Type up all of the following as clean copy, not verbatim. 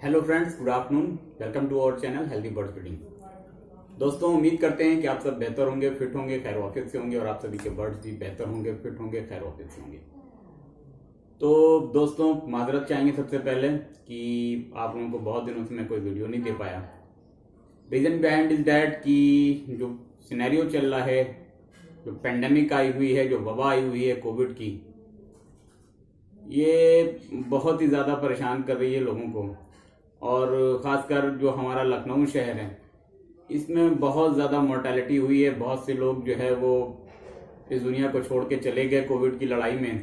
Hello friends, good afternoon. Welcome to our channel healthy birds breeding. दोस्तों, उम्मीद करते हैं कि आप सब बेहतर होंगे, फिट होंगे, खैर ऑफिस से होंगे और आप सभी के बर्ड्स भी बेहतर होंगे, फिट होंगे, खैर ऑफिस से होंगे। तो दोस्तों, माजरत चाहेंगे सबसे पहले कि आप लोगों को बहुत दिनों से मैं कोई वीडियो नहीं दे पाया। रीजन बिहाइंड इज दैट कि जो सिनेरियो चल रहा है, जो पेंडेमिक आई हुई है, जो वबा आई हुई है कोविड की, ये बहुत ही ज़्यादा परेशान कर रही है लोगों को। और ख़ासकर जो हमारा लखनऊ शहर है, इसमें बहुत ज़्यादा मोर्टेलिटी हुई है। बहुत से लोग जो है वो इस दुनिया को छोड़ के चले गए कोविड की लड़ाई में।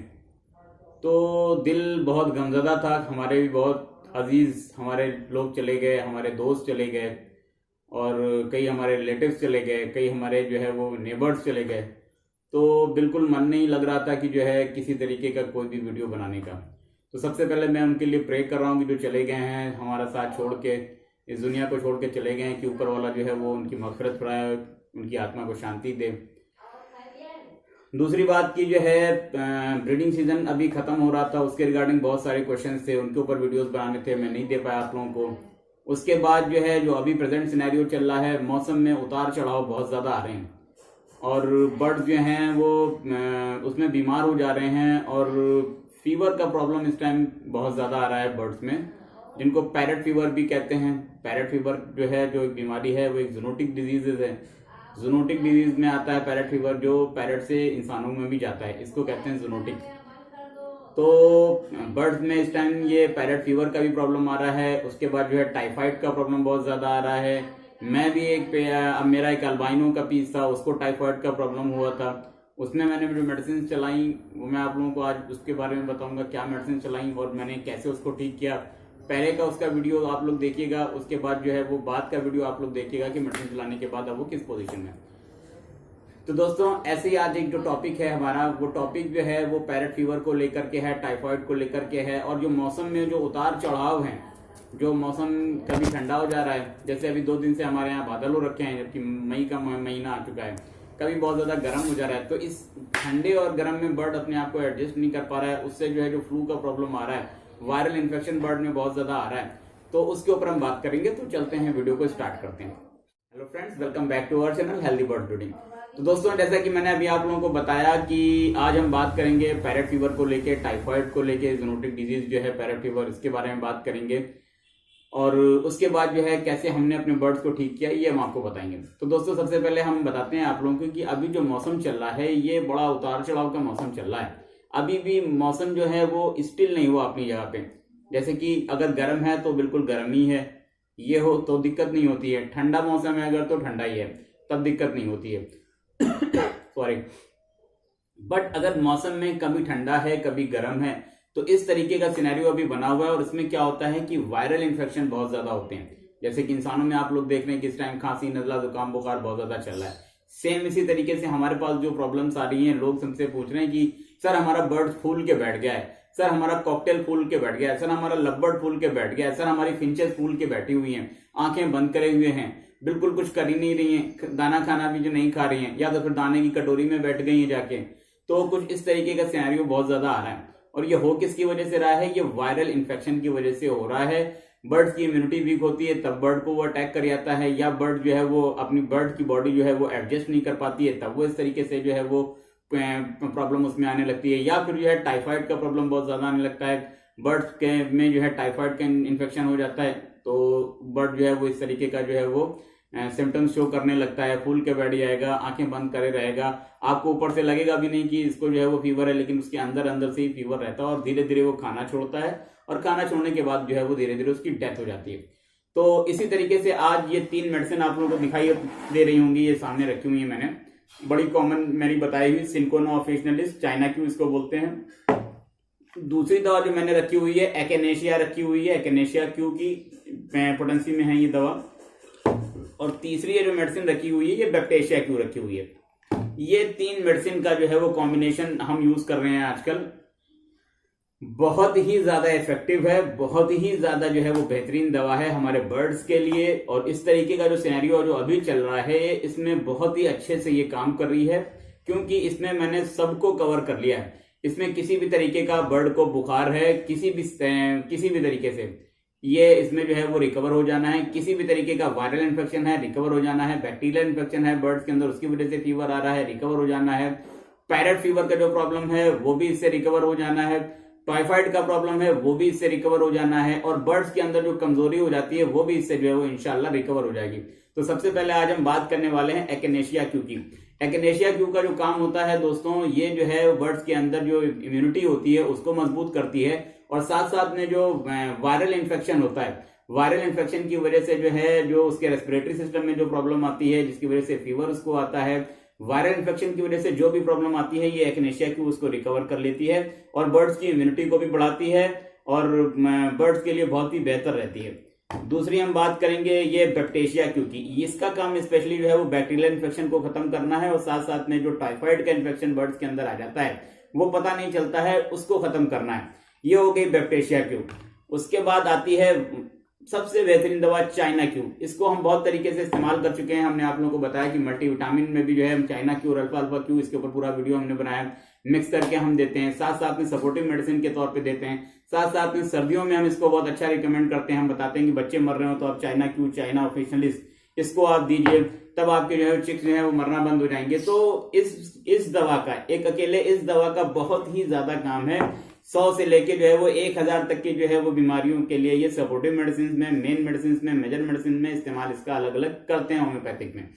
तो दिल बहुत गमज़दा था। हमारे भी बहुत अजीज़ हमारे लोग चले गए, हमारे दोस्त चले गए और कई हमारे रिलेटिव्स चले गए, कई हमारे जो है वो नेबर्स चले गए। तो बिल्कुल मन नहीं लग रहा था कि जो है किसी तरीके का कोई भी वीडियो बनाने का। तो सबसे पहले मैं उनके लिए प्रे कर रहा हूँ कि जो चले गए हैं, हमारा साथ छोड़ के, इस दुनिया को छोड़ के चले गए हैं, कि ऊपर वाला जो है वो उनकी मग़फ़िरत फरमाए, उनकी आत्मा को शांति दे। दूसरी बात की जो है, ब्रीडिंग सीजन अभी ख़त्म हो रहा था, उसके रिगार्डिंग बहुत सारे क्वेश्चन थे, उनके ऊपर वीडियोज़ बनाने थे, मैं नहीं दे पाया आप लोगों को। उसके बाद जो है, जो अभी प्रेजेंट सिनेरियो चल रहा है, मौसम में उतार चढ़ाव बहुत ज़्यादा आ रहे हैं और बर्ड्स जो हैं वो उसमें बीमार हो जा रहे हैं और फीवर का प्रॉब्लम इस टाइम बहुत ज़्यादा आ रहा है बर्ड्स में, जिनको पैरेट फीवर भी कहते हैं। पैरेट फीवर जो है, जो एक बीमारी है, वो एक जूनोटिक डिजीज है। जूनोटिक डिजीज में आता है पैरेट फीवर, जो पैरेट से इंसानों में भी जाता है, इसको कहते हैं जूनोटिक। तो बर्ड्स में इस टाइम ये पैरेट फीवर का भी प्रॉब्लम आ रहा है। उसके बाद जो है टाइफाइड का प्रॉब्लम बहुत ज़्यादा आ रहा है। मैं भी मेरा एक अल्बाइनो का पीस था, उसको टाइफाइड का प्रॉब्लम हुआ था। उसमें मैंने जो मेडिसिन चलाई, वो मैं आप लोगों को आज उसके बारे में बताऊंगा, क्या मेडिसिन चलाई और मैंने कैसे उसको ठीक किया। पहले का उसका वीडियो आप लोग देखिएगा, उसके बाद जो है वो बाद का वीडियो आप लोग देखिएगा कि मेडिसिन चलाने के बाद अब वो किस पोजीशन में। तो दोस्तों, ऐसे ही आज एक जो टॉपिक है हमारा, वो टॉपिक जो है वो पैरेट फीवर को लेकर के है, टाइफाइड को लेकर के है। और जो मौसम में जो उतार चढ़ाव है, जो मौसम कभी ठंडा हो जा रहा है, जैसे अभी 2 दिन से हमारे यहाँ बादल हो रखे हैं, जबकि मई का महीना आ चुका है, कभी बहुत ज्यादा गर्म हो जा रहा है। तो इस ठंडे और गर्म में बर्ड अपने आप को एडजस्ट नहीं कर पा रहा है, उससे जो है जो फ्लू का प्रॉब्लम आ रहा है, वायरल इन्फेक्शन बर्ड में बहुत ज्यादा आ रहा है। तो उसके ऊपर हम बात करेंगे। तो चलते हैं, वीडियो को स्टार्ट करते हैं। Hello friends, welcome back to our channel healthy bird breeding. तो दोस्तों, जैसा कि मैंने अभी आप लोगों को बताया कि आज हम बात करेंगे पैरेट फीवर को लेके, टाइफाइड को लेके, जूनोटिक डिजीज जो है पैरेट फीवर, इसके बारे में बात करेंगे। और उसके बाद जो है कैसे हमने अपने बर्ड्स को ठीक किया, ये हम आपको बताएंगे। तो दोस्तों, सबसे पहले हम बताते हैं आप लोगों को कि अभी जो मौसम चल रहा है, ये बड़ा उतार चढ़ाव का मौसम चल रहा है। अभी भी मौसम जो है वो स्टिल नहीं हुआ अपनी जगह पे। जैसे कि अगर गर्म है तो बिल्कुल गर्म ही है, ये हो तो दिक्कत नहीं होती है। ठंडा मौसम है अगर, तो ठंडा ही है, तब दिक्कत नहीं होती है। सॉरी। बट अगर मौसम में कभी ठंडा है, कभी गर्म है, तो इस तरीके का सिनेरियो अभी बना हुआ है। और इसमें क्या होता है कि वायरल इन्फेक्शन बहुत ज्यादा होते हैं। जैसे कि इंसानों में आप लोग देख रहे हैं कि इस टाइम खांसी, नजला, जुकाम, बुखार बहुत ज्यादा चल रहा है। सेम इसी तरीके से हमारे पास जो प्रॉब्लम्स आ रही हैं, लोग हमसे पूछ रहे हैं कि सर हमारा बर्ड फूल के बैठ गया है, सर हमारा कॉकटेल फूल के बैठ गया है, सर हमारा लवबर्ड फूल के बैठ गया है, सर हमारी फिंचेस फूल के बैठी हुई हैं, आंखें बंद करे हुए हैं, बिल्कुल कुछ कर ही नहीं रही हैं, दाना खाना भी जो नहीं खा रही हैं, या तो फिर दाने की कटोरी में बैठ गई हैं जाके। तो कुछ इस तरीके का सिनेरियो बहुत ज्यादा आ रहा है। और ये हो किसकी वजह से रहा है? ये वायरल इन्फेक्शन की वजह से हो रहा है। बर्ड्स की इम्यूनिटी वीक होती है, तब बर्ड को वो अटैक कर जाता है, या बर्ड जो है वो अपनी बर्ड की बॉडी जो है वो एडजस्ट नहीं कर पाती है, तब वो इस तरीके से जो है वो प्रॉब्लम उसमें आने लगती है। या फिर जो है टाइफाइड का प्रॉब्लम बहुत ज्यादा आने लगता है, बर्ड्स के में जो है टाइफाइड का इन्फेक्शन हो जाता है, तो बर्ड जो है वो इस तरीके का जो है वो सिम्टम्स शो करने लगता है, फूल के बैठ जाएगा, आंखें बंद करे रहेगा, आपको ऊपर से लगेगा भी नहीं कि इसको जो है वो फीवर है, लेकिन उसके अंदर अंदर से ही फीवर रहता है। और धीरे धीरे वो खाना छोड़ता है, और खाना छोड़ने के बाद जो है वो धीरे धीरे उसकी डेथ हो जाती है। तो इसी तरीके से आज ये 3 मेडिसिन आप लोगों को दिखाई दे रही होंगी, ये सामने रखी हुई है मैंने, बड़ी कॉमन मेरी बताई हुई सिंकोना ऑफिशियलिस, चाइना क्यू इसको बोलते हैं। दूसरी दवा जो मैंने रखी हुई है, एकेनेशिया रखी हुई है, एकेनेशिया क्यू की पोटेंसी में है ये दवा। और तीसरी ये जो मेडिसिन रखी हुई है, ये बैक्टेशिया क्यू रखी हुई है। ये 3 मेडिसिन का जो है वो कॉम्बिनेशन हम यूज कर रहे हैं आजकल। बहुत ही ज्यादा इफेक्टिव है, बहुत ही ज्यादा जो है वो बेहतरीन दवा है हमारे बर्ड्स के लिए। और इस तरीके का जो सिनेरियो जो अभी चल रहा है, इसमें बहुत ही अच्छे से ये काम कर रही है, क्योंकि इसमें मैंने सबको कवर कर लिया है। इसमें किसी भी तरीके का बर्ड को बुखार है, किसी भी तरीके से ये इसमें जो है वो रिकवर हो जाना है। किसी भी तरीके का वायरल इन्फेक्शन है, रिकवर हो जाना है। बैक्टीरियल इन्फेक्शन है बर्ड्स के अंदर, उसकी वजह से फीवर आ रहा है, रिकवर हो जाना है। पैरेट फीवर का जो प्रॉब्लम है वो भी इससे रिकवर हो जाना है। टाइफाइड का प्रॉब्लम है वो भी इससे रिकवर हो जाना है। और बर्ड्स के अंदर जो कमजोरी हो जाती है वो भी इससे जो है वो इंशाल्लाह रिकवर हो जाएगी। तो सबसे पहले आज हम बात करने वाले हैं एक्नेशिया क्यू की। एक्नेशिया क्यू का जो काम होता है दोस्तों, ये जो है बर्ड्स के अंदर जो इम्यूनिटी होती है उसको मजबूत करती है। और साथ साथ में जो वायरल इन्फेक्शन होता है, वायरल इन्फेक्शन की वजह से जो है जो उसके रेस्पिरेटरी सिस्टम में जो प्रॉब्लम आती है, जिसकी वजह से फीवर उसको आता है, वायरल इन्फेक्शन की वजह से जो भी प्रॉब्लम आती है, ये एक्नेशिया क्यू उसको रिकवर कर लेती है और बर्ड्स की इम्यूनिटी को भी बढ़ाती है और बर्ड्स के लिए बहुत ही बेहतर रहती है। दूसरी हम बात करेंगे ये बैक्टीरिया क्यू की। इसका काम स्पेशली जो है वो बैक्टीरियल इन्फेक्शन को खत्म करना है और साथ साथ में जो टाइफाइड का इन्फेक्शन बर्ड्स के अंदर आ जाता है वो पता नहीं चलता है, उसको खत्म करना है। ये हो गई बैक्टीरिया क्यू। उसके बाद आती है सबसे बेहतरीन दवा चाइना क्यू। इसको हम बहुत तरीके से इस्तेमाल कर चुके हैं। हमने आप लोगों को बताया कि मल्टीविटामिन में भी जो है हम चाइना क्यू और अल्फा अल्फा क्यू, इसके ऊपर पूरा वीडियो हमने बनाया, मिक्स करके हम देते हैं। साथ साथ में सपोर्टिव मेडिसिन के तौर पे देते हैं। साथ साथ में सर्दियों में हम इसको बहुत अच्छा रिकमेंड करते हैं। हम बताते हैं कि बच्चे मर रहे हो तो आप चाइना क्यू, चाइना ऑफिशियलिस्ट, इसको आप दीजिए, तब आपके जो है चिक्स जो है वो मरना बंद हो जाएंगे। तो इस दवा का, एक अकेले इस दवा का बहुत ही ज्यादा काम है। 100 से लेके जो है वो 1000 तक की जो है वो बीमारियों के लिए ये सपोर्टिव मेडिसिन में, मेन मेडिसिन में, मेजर मेडिसिन में इस्तेमाल इसका अलग अलग करते हैं होम्योपैथिक में।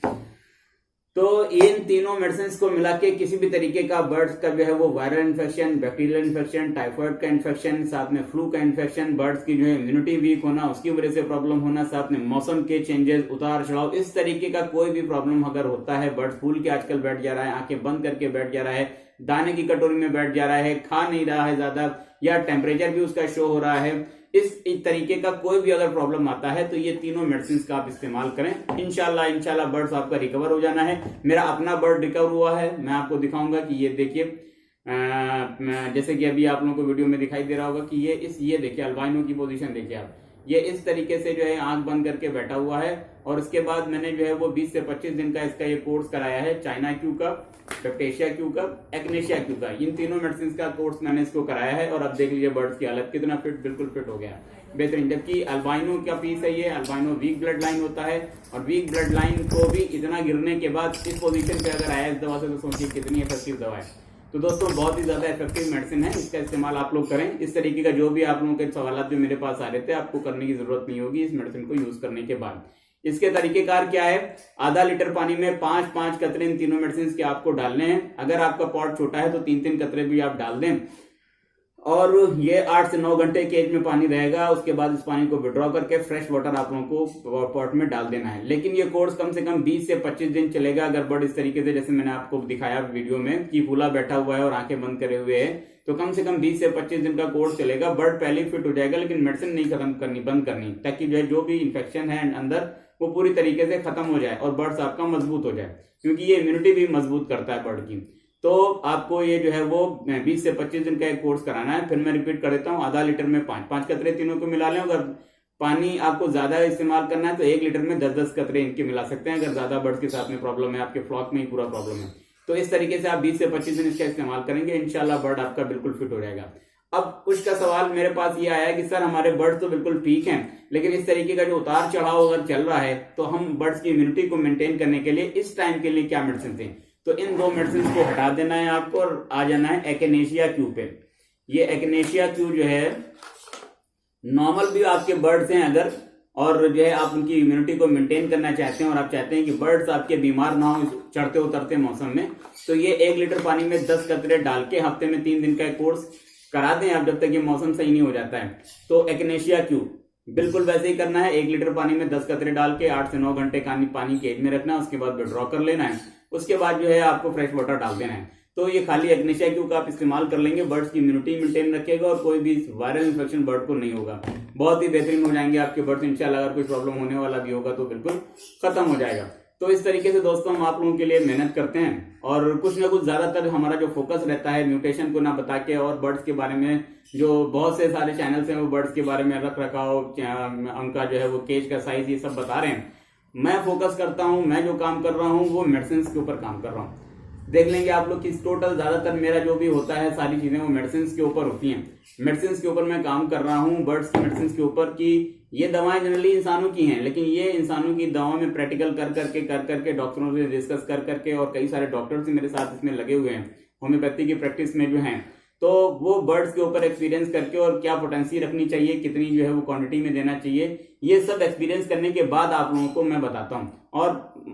तो इन तीनों मेडिसिन को मिला के किसी भी तरीके का बर्ड्स का जो है वो viral infection, bacterial infection, typhoid का इन्फेक्शन, साथ में फ्लू का इन्फेक्शन, बर्ड्स की जो है इम्यूनिटी वीक होना, उसकी वजह से प्रॉब्लम होना, साथ में मौसम के चेंजेस, उतार चढ़ाव, इस तरीके का कोई भी प्रॉब्लम अगर होता है, बर्ड फूल के आजकल बैठ जा रहा है, आंखें बंद करके बैठ जा रहा है, दाने की कटोरी में बैठ जा रहा है, खा नहीं रहा है ज्यादा, या टेम्परेचर भी उसका शो हो रहा है, इस तरीके का कोई भी अगर प्रॉब्लम आता है तो ये तीनों मेडिसिन का आप इस्तेमाल करें। इंशाल्लाह बर्ड्स आपका रिकवर हो जाना है। मेरा अपना बर्ड रिकवर हुआ है, मैं आपको दिखाऊंगा कि ये देखिए, जैसे कि अभी आप लोगों को वीडियो में दिखाई दे रहा होगा कि ये देखिए अल्बाइनो की पोजीशन देखिए आप, ये इस तरीके से जो है आंख बंद करके बैठा हुआ है। और उसके बाद मैंने जो है वो 20 से 25 दिन का इसका ये कोर्स कराया है, चाइना क्यू का, बैक्टीरिया क्यू का, एक्नेशिया क्यू का, इन तीनों मेडिसिन का कोर्स मैंने इसको कराया है। और अब देख लीजिए बर्ड्स की हालत कितना फिट, बिल्कुल फिट हो गया, बेहतरीन। जबकि अल्बाइनो का पीस है ये, अल्बाइनो वीक ब्लड लाइन होता है और वीक ब्लड लाइन को भी इतना गिरने के बाद इस पोजीशन पे अगर आया इस दवा से, तो सोचिए कितनी इफेक्टिव दवा है। तो दोस्तों बहुत ही ज्यादा इफेक्टिव मेडिसिन है, इसका इस्तेमाल आप लोग करें। इस तरीके का जो भी आप लोगों के सवाल जो मेरे पास आ रहे थे, आपको करने की जरूरत नहीं होगी इस मेडिसिन को यूज करने के बाद। इसके तरीकेकार क्या है, आधा लीटर पानी में 5-5 कतरे इन तीनों मेडिसिन के आपको डालने हैं। अगर आपका पॉट छोटा है तो 3-3 कतरे भी आप डाल दें। और ये 8 से 9 घंटे के एज में पानी रहेगा। उसके बाद इस पानी को विड्रॉ करके फ्रेश वाटर आप लोगों को पॉट में डाल देना है। लेकिन ये कोर्स कम से कम 20 से 25 दिन चलेगा। अगर बर्ड इस तरीके से, जैसे मैंने आपको दिखाया वीडियो में कि फूला बैठा हुआ है और आंखें बंद करे हुए है, तो कम से कम 20 से 25 दिन का कोर्स चलेगा। बर्ड पहले ही फिट हो जाएगा, लेकिन मेडिसिन नहीं खत्म करनी, बंद करनी, ताकि जो भी इन्फेक्शन है अंदर वो पूरी तरीके से खत्म हो जाए और बर्ड्स आपका मजबूत हो जाए, क्योंकि ये इम्यूनिटी भी मजबूत करता है बर्ड की। तो आपको ये जो है वो 20 से 25 दिन का एक कोर्स कराना है। फिर मैं रिपीट कर देता हूँ, आधा लीटर में 5-5 कतरे तीनों को मिला लें। अगर पानी आपको ज्यादा इस्तेमाल करना है तो 1 लीटर में 10-10 कतरे इनके मिला सकते हैं, अगर ज्यादा बर्ड्स के साथ में प्रॉब्लम है, आपके फ्लॉक में ही पूरा प्रॉब्लम है। तो इस तरीके से आप 20 से 25 दिन इसका इस्तेमाल करेंगे, इंशाल्लाह बर्ड आपका बिल्कुल फिट हो जाएगा। अब कुछ का सवाल मेरे पास ये आया कि सर हमारे बर्ड्स तो बिल्कुल ठीक हैं, लेकिन इस तरीके का जो उतार चढ़ाव अगर चल रहा है तो हम बर्ड्स की इम्यूनिटी को मेंटेन करने के लिए इस टाइम के लिए क्या मेडिसिन दें। तो इन 2 मेडिसिन को हटा देना है आपको और आ जाना है एक्नेशिया क्यू पे। ये एक्नेशिया क्यू जो है नॉर्मल भी आपके बर्ड्स हैं अगर, और जो है आप उनकी इम्यूनिटी को मेंटेन करना चाहते हैं और आप चाहते हैं कि बर्ड्स आपके बीमार ना हो चढ़ते उतरते मौसम में, तो ये 1 लीटर पानी में 10 कतरे डाल के हफ्ते में 3 दिन का कोर्स करा दें आप, जब तक ये मौसम सही नहीं हो जाता है। तो एक्नेशिया क्यू बिल्कुल वैसे ही करना है, 1 लीटर पानी में 10 कतरे डाल के 8 से 9 घंटे पानी के एज में रखना है। उसके बाद विड्रॉ कर लेना है। उसके बाद जो है आपको फ्रेश वाटर डाल देना है। तो ये खाली एक्नेशिया क्यू का आप इस्तेमाल कर लेंगे, बर्ड्स की इम्यूनिटी मेंटेन रखेगा और कोई भी वायरल इन्फेक्शन बर्ड को नहीं होगा। बहुत ही बेहतरीन हो जाएंगे आपके बर्ड्स इंशाल्लाह। अगर कोई प्रॉब्लम होने वाला भी होगा तो बिल्कुल खत्म हो जाएगा। तो इस तरीके से दोस्तों हम आप लोगों के लिए मेहनत करते हैं और कुछ ना कुछ ज्यादातर हमारा जो फोकस रहता है म्यूटेशन को ना बता के, और बर्ड्स के बारे में जो बहुत से सारे चैनल्स हैं वो बर्ड्स के बारे में रख रखाव, उनका जो है वो केज का साइज, ये सब बता रहे हैं। मैं फोकस करता हूं, मैं जो काम कर रहा हूं वो मेडिसिन के ऊपर काम कर रहा हूं। देख लेंगे आप लोग कि टोटल ज्यादातर मेरा जो भी होता है सारी चीजें वो मेडिसिन के ऊपर होती हैं। मेडिसिन के ऊपर मैं काम कर रहा हूं, बर्ड्स की मेडिसिन के ऊपर, कि ये दवाएं जनरली इंसानों की हैं, लेकिन ये इंसानों की दवाओं में प्रैक्टिकल कर करके डॉक्टरों से डिस्कस कर करके, और कई सारे डॉक्टर्स मेरे साथ इसमें लगे हुए हैं होम्योपैथी की प्रैक्टिस में जो हैं, तो वो बर्ड्स के ऊपर एक्सपीरियंस करके और क्या पोटेंसी रखनी चाहिए, कितनी जो है वो क्वांटिटी में देना चाहिए, ये सब एक्सपीरियंस करने के बाद आप लोगों को मैं बताता हूँ। और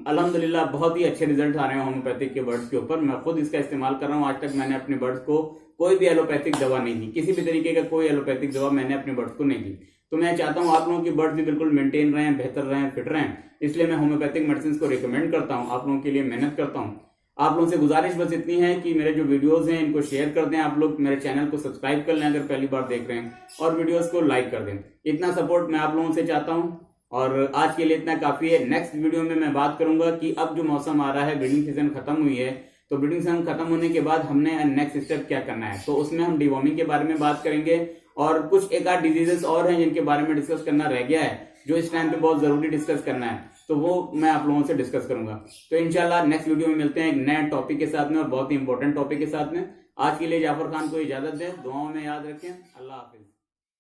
अल्हम्दुलिल्लाह बहुत ही अच्छे रिजल्ट आ रहे हैं होम्योपैथिक के बर्ड्स के ऊपर। मैं खुद इसका इस्तेमाल कर रहा हूँ। आज तक मैंने अपने बर्ड्स को कोई भी एलोपैथिक दवा नहीं दी, किसी भी तरीके का कोई एलोपैथिक दवा मैंने अपने बर्ड्स को नहीं दी। तो मैं चाहता हूँ आप लोगों की बर्ड्स भी बिल्कुल मेंटेन रहें, बेहतर रहें, फिट रहें, इसलिए मैं होम्योपैथिक मेडिसिन को रिकमेंड करता हूँ, आप लोगों के लिए मेहनत करता हूँ। आप लोगों से गुजारिश बस इतनी है कि मेरे जो वीडियोस हैं इनको शेयर कर दें, आप लोग मेरे चैनल को सब्सक्राइब कर लें अगर पहली बार देख रहे हैं, और वीडियोस को लाइक कर दें। इतना सपोर्ट मैं आप लोगों से चाहता हूं, और आज के लिए इतना काफी है। नेक्स्ट वीडियो में मैं बात करूंगा कि अब जो मौसम आ रहा है, ब्रीडिंग सीजन खत्म हुई है, तो ब्रीडिंग सीजन खत्म होने के बाद हमने नेक्स्ट स्टेप क्या करना है, तो उसमें हम डिवॉर्मिंग के बारे में बात करेंगे, और कुछ एक आध डिजीजेस और हैं जिनके बारे में डिस्कस करना रह गया है, जो इस टाइम पे बहुत जरूरी डिस्कस करना है, तो वो मैं आप लोगों से डिस्कस करूंगा। तो इंशाल्लाह नेक्स्ट वीडियो में मिलते हैं एक नए टॉपिक के साथ में, और बहुत ही इंपॉर्टेंट टॉपिक के साथ में। आज के लिए जाफर खान को इजाजत दें, दुआओं में याद रखें। अल्लाह हाफिज।